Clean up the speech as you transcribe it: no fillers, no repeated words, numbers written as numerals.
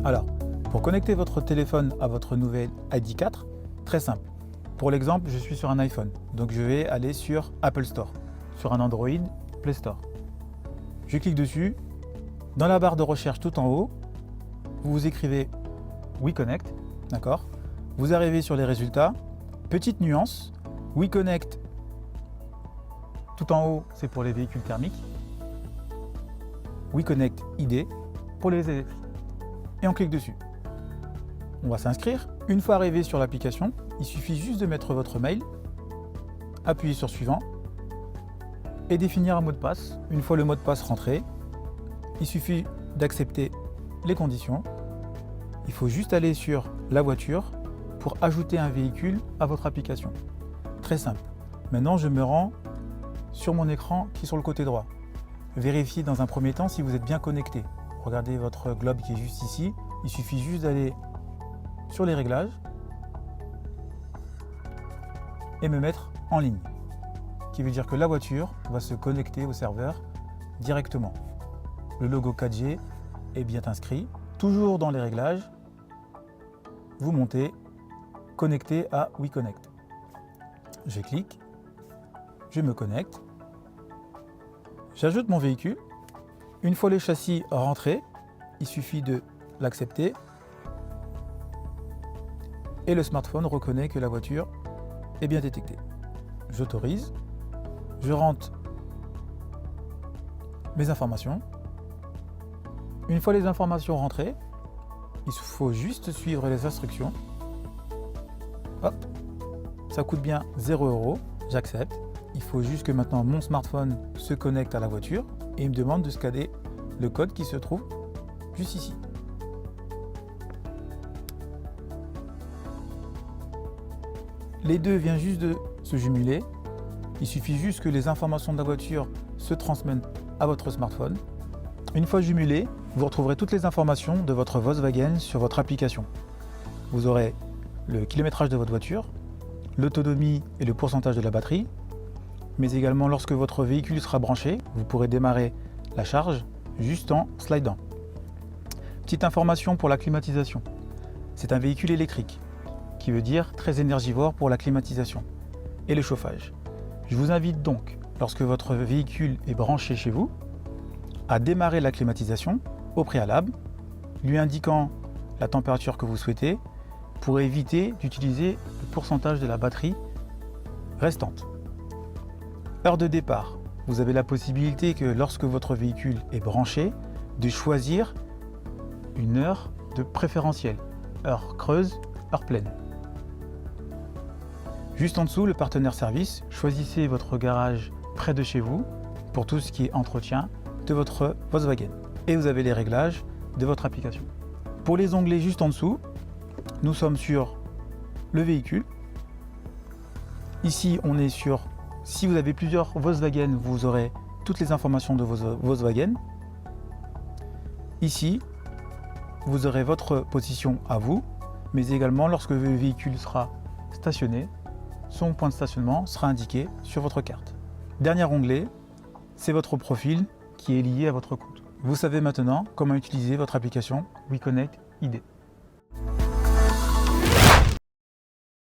Alors, pour connecter votre téléphone à votre nouvelle ID 4, très simple. Pour l'exemple, je suis sur un iPhone, donc je vais aller sur Apple Store, sur un Android, Play Store. Je clique dessus. Dans la barre de recherche tout en haut, vous écrivez WeConnect, d'accord? Vous arrivez sur les résultats. Petite nuance, WeConnect, tout en haut, c'est pour les véhicules thermiques. WeConnect ID pour les électriques. Et on clique dessus. On va s'inscrire. Une fois arrivé sur l'application, il suffit juste de mettre votre mail, appuyer sur suivant et définir un mot de passe. Une fois le mot de passe rentré, il suffit d'accepter les conditions. Il faut juste aller sur la voiture pour ajouter un véhicule à votre application. Très simple. Maintenant, je me rends sur mon écran qui est sur le côté droit. Vérifiez dans un premier temps si vous êtes bien connecté. Regardez votre globe qui est juste ici. Il suffit juste d'aller sur les réglages et me mettre en ligne. Qui veut dire que la voiture va se connecter au serveur directement. Le logo 4G est bien inscrit. Toujours dans les réglages, vous montez connecté à WeConnect. Je clique, je me connecte, j'ajoute mon véhicule. Une fois le châssis rentré, il suffit de l'accepter et le smartphone reconnaît que la voiture est bien détectée. J'autorise, je rentre mes informations. Une fois les informations rentrées, il faut juste suivre les instructions. Hop, ça coûte bien 0 €, j'accepte. Il faut juste que maintenant mon smartphone se connecte à la voiture et il me demande de scanner le code qui se trouve juste ici. Les deux viennent juste de se jumeler. Il suffit juste que les informations de la voiture se transmettent à votre smartphone. Une fois jumelé, vous retrouverez toutes les informations de votre Volkswagen sur votre application. Vous aurez le kilométrage de votre voiture, l'autonomie et le pourcentage de la batterie, mais également lorsque votre véhicule sera branché, vous pourrez démarrer la charge juste en slidant. Petite information pour la climatisation. C'est un véhicule électrique, qui veut dire très énergivore pour la climatisation et le chauffage. Je vous invite donc, lorsque votre véhicule est branché chez vous, à démarrer la climatisation au préalable, lui indiquant la température que vous souhaitez pour éviter d'utiliser le pourcentage de la batterie restante. Heure de départ. Vous avez la possibilité que lorsque votre véhicule est branché, de choisir une heure de préférentiel. Heure creuse, heure pleine. Juste en dessous, le partenaire service, choisissez votre garage près de chez vous pour tout ce qui est entretien de votre Volkswagen. Et vous avez les réglages de votre application. Pour les onglets juste en dessous, nous sommes sur le véhicule. Ici, on est sur, si vous avez plusieurs Volkswagen, vous aurez toutes les informations de vos Volkswagen. Ici, vous aurez votre position à vous, mais également lorsque le véhicule sera stationné, son point de stationnement sera indiqué sur votre carte. Dernier onglet, c'est votre profil qui est lié à votre compte. Vous savez maintenant comment utiliser votre application WeConnect ID.